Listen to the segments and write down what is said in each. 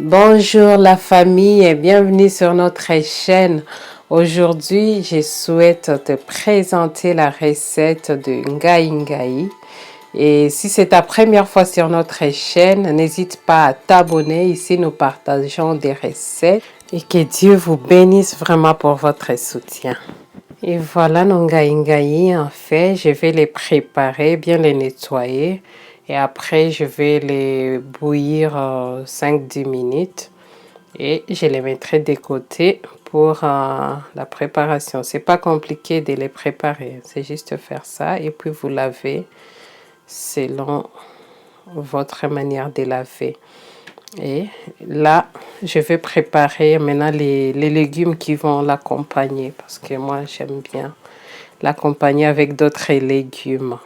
Bonjour la famille et bienvenue sur notre chaîne. Aujourd'hui, je souhaite te présenter la recette de ngai ngai. Et si c'est ta première fois sur notre chaîne, n'hésite pas à t'abonner. Ici, nous partageons des recettes et que Dieu vous bénisse vraiment pour votre soutien. Et voilà nos ngai ngai. En fait, je vais les préparer, bien les nettoyer. Et après, je vais les bouillir 5-10 minutes. Et je les mettrai de côté pour la préparation. C'est pas compliqué de les préparer. C'est juste faire ça. Et puis, vous lavez selon votre manière de laver. Et là, je vais préparer maintenant les légumes qui vont l'accompagner. Parce que moi, j'aime bien l'accompagner avec d'autres légumes.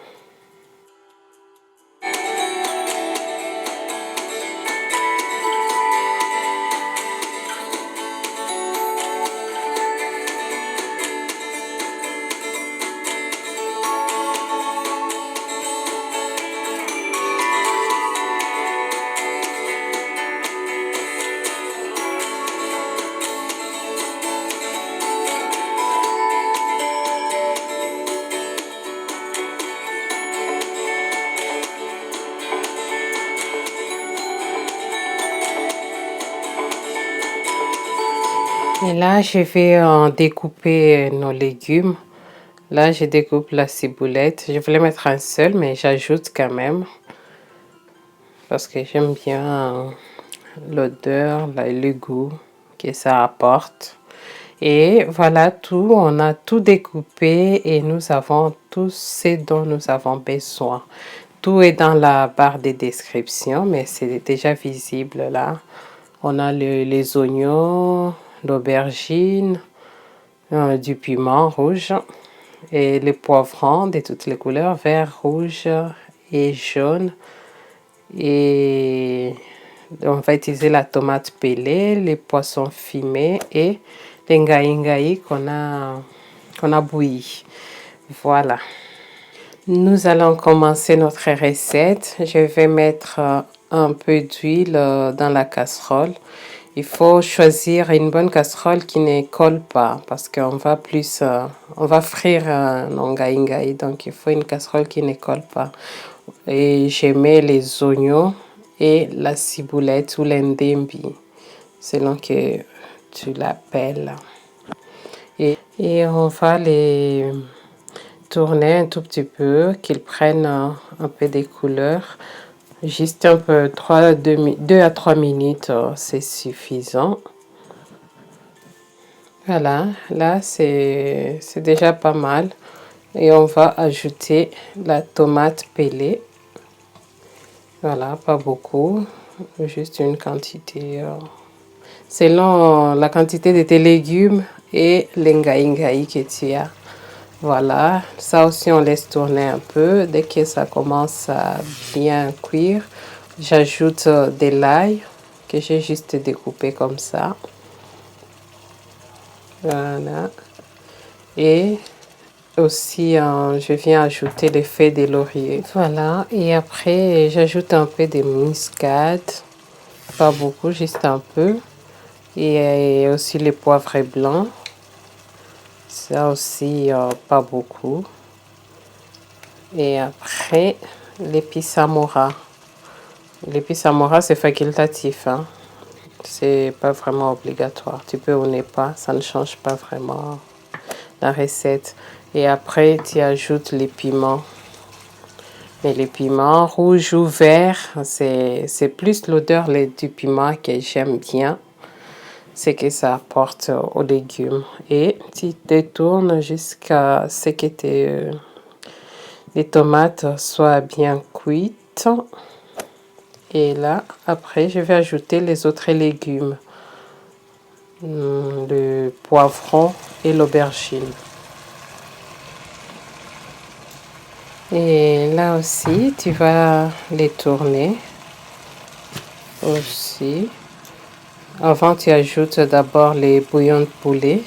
Et là, je vais découper nos légumes. Là, je découpe la ciboulette. Je voulais mettre un seul, mais j'ajoute quand même. Parce que j'aime bien l'odeur, le goût que ça apporte. Et voilà tout, on a tout découpé et nous avons tout ce dont nous avons besoin. Tout est dans la barre de description, mais c'est déjà visible là. On a les oignons, l'aubergine, du piment rouge et les poivrons de toutes les couleurs, vert, rouge et jaune. Et on va utiliser la tomate pelée, les poissons fumés et les ngai ngai qu'on a bouilli. Voilà. Nous allons commencer notre recette. Je vais mettre un peu d'huile dans la casserole. Il faut choisir une bonne casserole qui ne colle pas parce qu'on va on va frire nos ngai ngai. Donc il faut une casserole qui ne colle pas. Et je mets les oignons et la ciboulette ou l'endembi, selon que tu l'appelles. Et on va les tourner un tout petit peu, qu'ils prennent un peu des couleurs. Juste un peu, 2 à 3 minutes, c'est suffisant. Voilà, là c'est déjà pas mal. Et on va ajouter la tomate pelée. Voilà, pas beaucoup, juste une quantité. Selon la quantité de tes légumes et les ngai ngai que tu as. Voilà, ça aussi on laisse tourner un peu. Dès que ça commence à bien cuire, j'ajoute de l'ail que j'ai juste découpé comme ça. Voilà. Et aussi, je viens ajouter les feuilles de laurier. Voilà, et après, j'ajoute un peu de muscade. Pas beaucoup, juste un peu. Et aussi les poivrons blancs. Ça aussi, pas beaucoup. Et après, l'épice amora. L'épice amora, c'est facultatif, hein. C'est pas vraiment obligatoire. Tu peux ou ne pas, ça ne change pas vraiment la recette. Et après, tu ajoutes les piments. Mais les piments rouges ou verts, c'est plus l'odeur du piment que j'aime bien. C'est que ça apporte aux légumes. Et tu détournes jusqu'à ce que les tomates soient bien cuites. Et là, après, je vais ajouter les autres légumes. Le poivron et l'aubergine. Et là aussi, tu vas les tourner aussi. Avant, tu ajoutes d'abord les bouillons de poulet,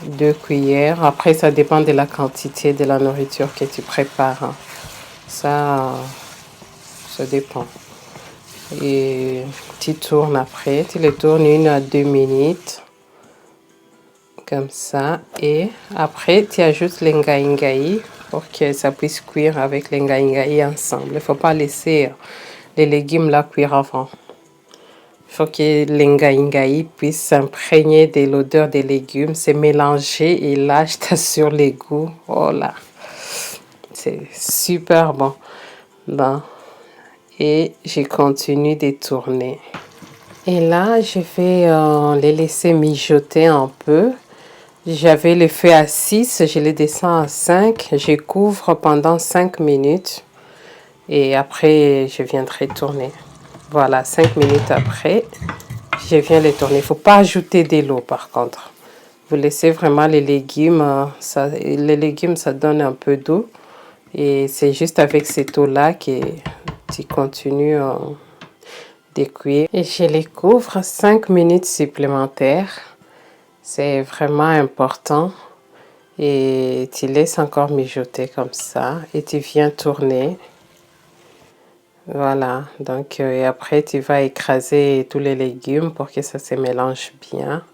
2 cuillères. Après, ça dépend de la quantité de la nourriture que tu prépares. Ça dépend. Et tu tournes après, tu les tournes 1 à 2 minutes. Comme ça. Et après, tu ajoutes l'ingaïngaï pour que ça puisse cuire avec l'ingaïngaï ensemble. Il ne faut pas laisser les légumes là cuire avant. Il faut que l'ingaïngaï puisse s'imprégner de l'odeur des légumes, se mélanger et là, je t'assure les goûts. Oh là, c'est super bon. Bon. Et je continue de tourner. Et là, je vais les laisser mijoter un peu. J'avais le feu à 6, je le descends à 5. Je couvre pendant 5 minutes. Et après, je viendrai tourner. Voilà, 5 minutes après, je viens les tourner. Il ne faut pas ajouter de l'eau par contre. Vous laissez vraiment les légumes. Ça donne un peu d'eau. Et c'est juste avec cette eau-là que tu continues de cuire. Et je les couvre 5 minutes supplémentaires. C'est vraiment important. Et tu laisses encore mijoter comme ça. Et tu viens tourner. Voilà. Donc, et après, tu vas écraser tous les légumes pour que ça se mélange bien.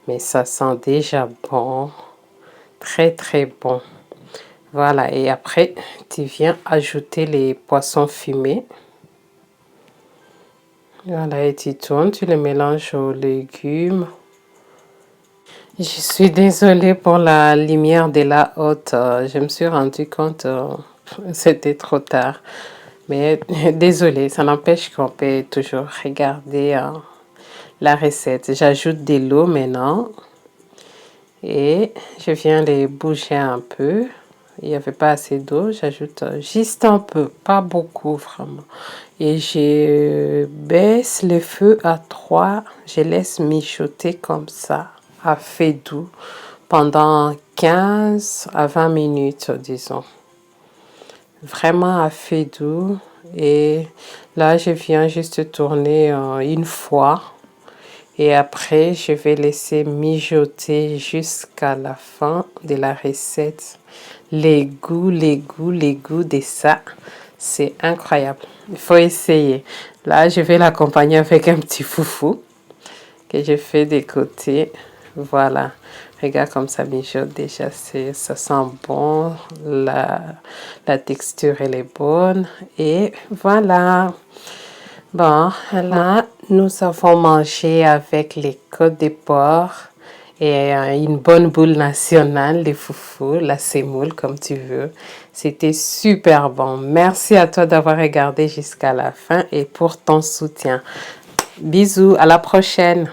Mais ça sent déjà bon. Très, très bon. Voilà. Et après, tu viens ajouter les poissons fumés. Voilà. Et tu tournes. Tu les mélanges aux légumes. Je suis désolée pour la lumière de la haute. Je me suis rendu compte, c'était trop tard. Mais désolée, ça n'empêche qu'on peut toujours regarder la recette. J'ajoute de l'eau maintenant. Et je viens les bouger un peu. Il n'y avait pas assez d'eau. J'ajoute juste un peu, pas beaucoup vraiment. Et je baisse le feu à 3. Je laisse mijoter comme ça, à feu doux, pendant 15 à 20 minutes, disons. Vraiment à feu doux. Et là, je viens juste tourner une fois. Et après, je vais laisser mijoter jusqu'à la fin de la recette. Les goûts de ça, c'est incroyable. Il faut essayer. Là, je vais l'accompagner avec un petit foufou que je fais des côtés. Voilà. Regarde comme ça mijote déjà. Ça sent bon. La texture, elle est bonne. Et voilà. Bon, là, nous avons mangé avec les côtes de porc et une bonne boule nationale de foufou, la semoule comme tu veux. C'était super bon. Merci à toi d'avoir regardé jusqu'à la fin et pour ton soutien. Bisous, à la prochaine.